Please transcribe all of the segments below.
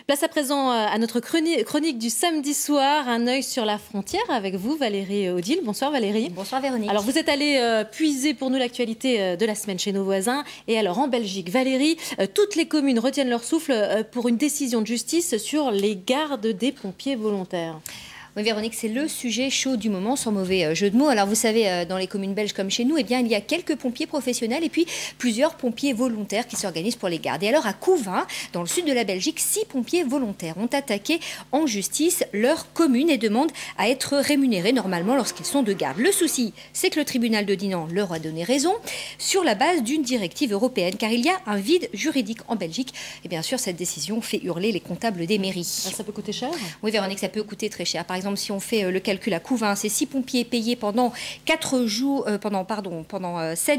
Place à présent à notre chronique du samedi soir, un œil sur la frontière avec vous, Valérie Odile. Bonsoir Valérie. Bonsoir Véronique. Alors vous êtes allée puiser pour nous l'actualité de la semaine chez nos voisins. Et alors en Belgique, Valérie, toutes les communes retiennent leur souffle pour une décision de justice sur les gardes des pompiers volontaires. Oui Véronique, c'est le sujet chaud du moment, sans mauvais jeu de mots. Alors vous savez, dans les communes belges comme chez nous, eh bien, il y a quelques pompiers professionnels et puis plusieurs pompiers volontaires qui s'organisent pour les gardes. Et alors à Couvin, dans le sud de la Belgique, 6 pompiers volontaires ont attaqué en justice leur commune et demandent à être rémunérés normalement lorsqu'ils sont de garde. Le souci, c'est que le tribunal de Dinan leur a donné raison sur la base d'une directive européenne, car il y a un vide juridique en Belgique. Et bien sûr, cette décision fait hurler les comptables des mairies. Ça peut coûter cher ? Oui Véronique, ça peut coûter très cher. Par exemple, si on fait le calcul à Couvin, c'est 6 pompiers payés pendant 7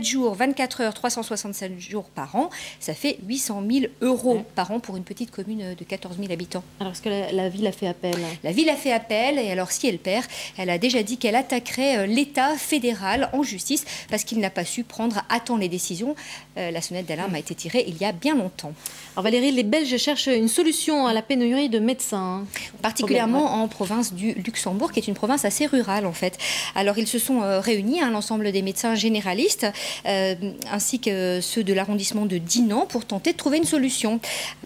jours, 24 heures, 367 jours par an. Ça fait 800 000 € par an pour une petite commune de 14 000 habitants. Alors, est-ce que la ville a fait appel ? La ville a fait appel et alors si elle perd, elle a déjà dit qu'elle attaquerait l'État fédéral en justice parce qu'il n'a pas su prendre à temps les décisions. La sonnette d'alarme a été tirée il y a bien longtemps. Alors Valérie, les Belges cherchent une solution à la pénurie de médecins. Particulièrement en province du Luxembourg, qui est une province assez rurale en fait. Alors ils se sont réunis, l'ensemble des médecins généralistes, ainsi que ceux de l'arrondissement de Dinan, pour tenter de trouver une solution.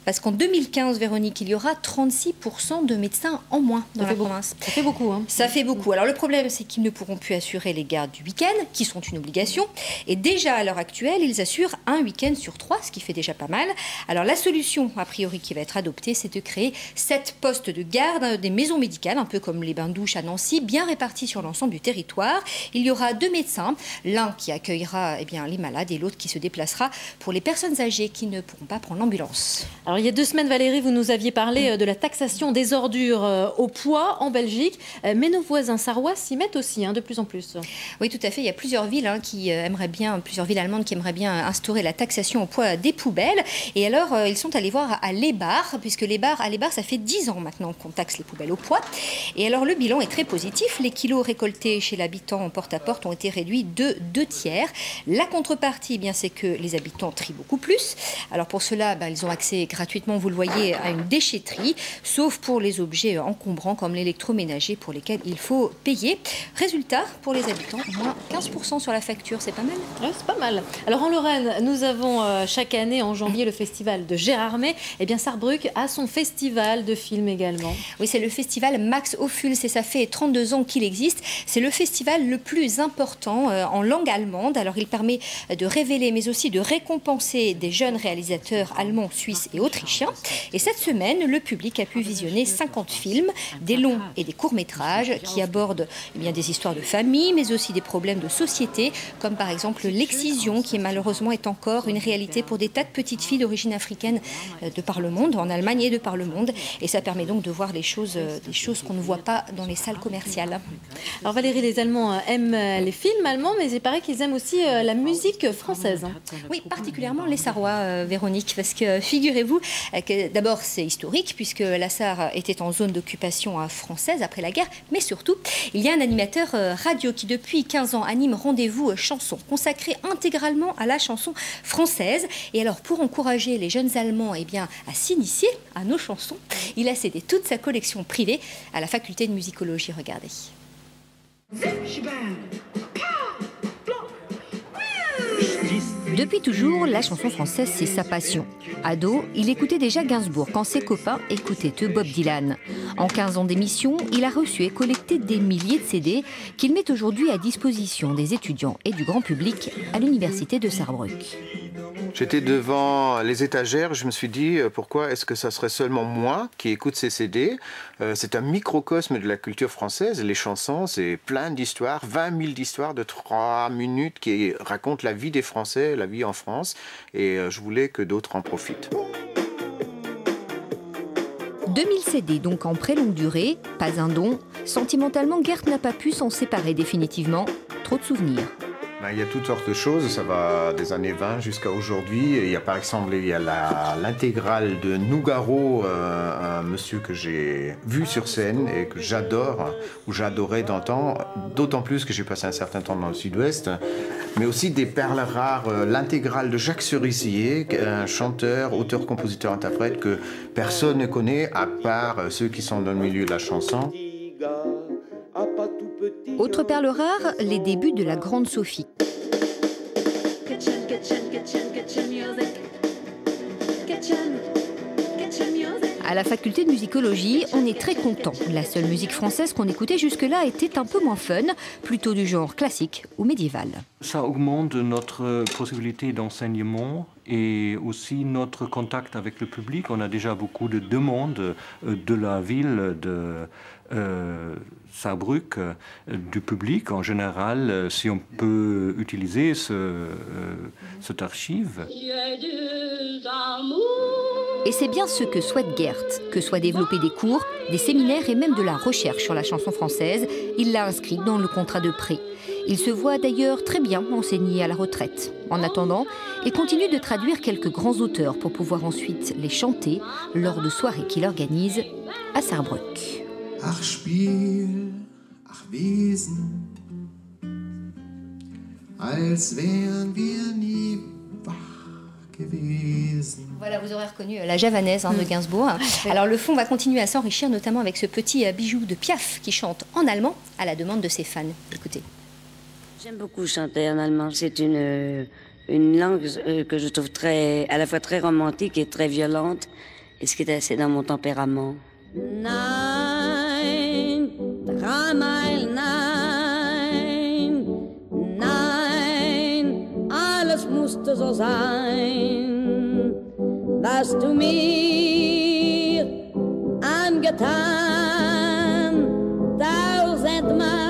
Parce qu'en 2015, Véronique, il y aura 36% de médecins en moins dans la province. Ça fait beaucoup. Ça fait beaucoup. Alors le problème, c'est qu'ils ne pourront plus assurer les gardes du week-end, qui sont une obligation. Et déjà à l'heure actuelle, ils assurent un week-end sur 3, ce qui fait déjà pas mal. Alors la solution, a priori, qui va être adoptée, c'est de créer 7 postes de garde, des maisons médicales, un peu comme les bains-douches à Nancy, bien répartis sur l'ensemble du territoire. Il y aura 2 médecins, l'un qui accueillera les malades et l'autre qui se déplacera pour les personnes âgées qui ne pourront pas prendre l'ambulance. Alors il y a 2 semaines, Valérie, vous nous aviez parlé de la taxation des ordures au poids en Belgique, mais nos voisins sarrois s'y mettent aussi de plus en plus. Oui, tout à fait. Il y a plusieurs villes plusieurs villes allemandes qui aimeraient bien instaurer la taxation au poids des poubelles. Et alors, ils sont allés voir à Lebar, puisque à Lebar, ça fait 10 ans maintenant qu'on taxe les poubelles au poids. Et alors, le bilan est très positif. Les kilos récoltés chez l'habitant en porte-à-porte ont été réduits de 2/3. La contrepartie, c'est que les habitants trient beaucoup plus. Alors, pour cela, ils ont accès gratuitement, vous le voyez, à une déchetterie, sauf pour les objets encombrants comme l'électroménager pour lesquels il faut payer. Résultat, pour les habitants, moins 15% sur la facture. C'est pas mal ? Ouais, c'est pas mal. Alors, en Lorraine, nous avons chaque année, en janvier, le festival de Gérardmer. Eh bien, Sarrebruck a son festival de films également. Oui, c'est le festival Max Ophuls et ça fait 32 ans qu'il existe. C'est le festival le plus important en langue allemande. Alors, il permet de révéler, mais aussi de récompenser des jeunes réalisateurs allemands, suisses et autrichiens. Et cette semaine, le public a pu visionner 50 films, des longs et des courts-métrages qui abordent des histoires de famille, mais aussi des problèmes de société, comme par exemple l'excision, qui malheureusement est encore une réalité pour des tas de petites filles d'origine africaine de par le monde, en Allemagne et de par le monde. Et ça permet donc de voir des choses qu'on ne voit pas dans les salles commerciales. Alors Valérie, les Allemands aiment les films allemands, mais il paraît qu'ils aiment aussi la musique française. Oui, particulièrement les Sarrois, Véronique, parce que figurez-vous que d'abord c'est historique, puisque la Sarre était en zone d'occupation française après la guerre, mais surtout, il y a un animateur radio qui depuis 15 ans anime Rendez-vous chansons, consacré intégralement à la chanson française. Et alors, pour encourager les jeunes Allemands à s'initier à nos chansons, il a cédé toute sa collection privée à la faculté de musicologie. Regardez. Depuis toujours, la chanson française, c'est sa passion. Ado, il écoutait déjà Gainsbourg quand ses copains écoutaient Bob Dylan. En 15 ans d'émission, il a reçu et collecté des milliers de CD qu'il met aujourd'hui à disposition des étudiants et du grand public à l'université de Sarrebruck. J'étais devant les étagères, je me suis dit pourquoi est-ce que ça serait seulement moi qui écoute ces CD. C'est un microcosme de la culture française. Les chansons, c'est plein d'histoires, 20 000 histoires de 3 minutes qui racontent la vie des Français, la vie en France. Et je voulais que d'autres en profitent. 2000 CD donc en pré-longue durée, pas un don. Sentimentalement, Gert n'a pas pu s'en séparer définitivement. Trop de souvenirs. Il y a toutes sortes de choses, ça va des années 20 jusqu'à aujourd'hui. Il y a par exemple l'intégrale de Nougaro, un monsieur que j'ai vu sur scène et que j'adore, ou j'adorais d'antan, d'autant plus que j'ai passé un certain temps dans le sud-ouest. Mais aussi des perles rares, l'intégrale de Jacques Cerisier, un chanteur, auteur, compositeur, interprète que personne ne connaît à part ceux qui sont dans le milieu de la chanson. Autre perle rare, les débuts de la Grande Sophie. À la faculté de musicologie, on est très content. La seule musique française qu'on écoutait jusque-là était un peu moins fun, plutôt du genre classique ou médiéval. Ça augmente notre possibilité d'enseignement et aussi notre contact avec le public. On a déjà beaucoup de demandes de la ville de Saarbrück, du public en général, si on peut utiliser cette archive. Et c'est bien ce que souhaite Gert, que soient développés des cours, des séminaires et même de la recherche sur la chanson française. Il l'a inscrit dans le contrat de prêt. Il se voit d'ailleurs très bien enseigner à la retraite. En attendant, il continue de traduire quelques grands auteurs pour pouvoir ensuite les chanter lors de soirées qu'il organise à Saarbrück. Ach Spiel, ach Wesen, als wären wir nie wach gewesen. Voilà, vous aurez reconnu la javanaise de Gainsbourg. Alors le fond va continuer à s'enrichir, notamment avec ce petit bijou de Piaf qui chante en allemand à la demande de ses fans. Écoutez. J'aime beaucoup chanter en allemand. C'est une langue que je trouve à la fois très romantique et très violente, et ce qui est assez dans mon tempérament. Nein, dreimal nein, nein, alles musste so sein, was du mir angetan, tausendmal.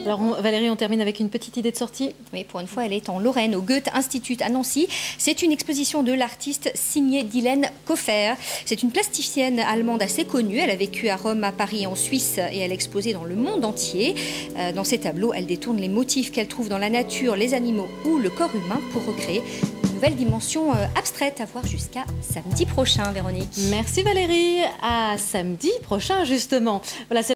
Alors Valérie, on termine avec une petite idée de sortie. Oui, pour une fois, elle est en Lorraine, au Goethe-Institut à Nancy. C'est une exposition de l'artiste signée d'Hélène Koffer. C'est une plasticienne allemande assez connue. Elle a vécu à Rome, à Paris et en Suisse et elle a exposé dans le monde entier. Dans ses tableaux, elle détourne les motifs qu'elle trouve dans la nature, les animaux ou le corps humain pour recréer une nouvelle dimension abstraite à voir jusqu'à samedi prochain, Véronique. Merci Valérie, à samedi prochain justement. Voilà,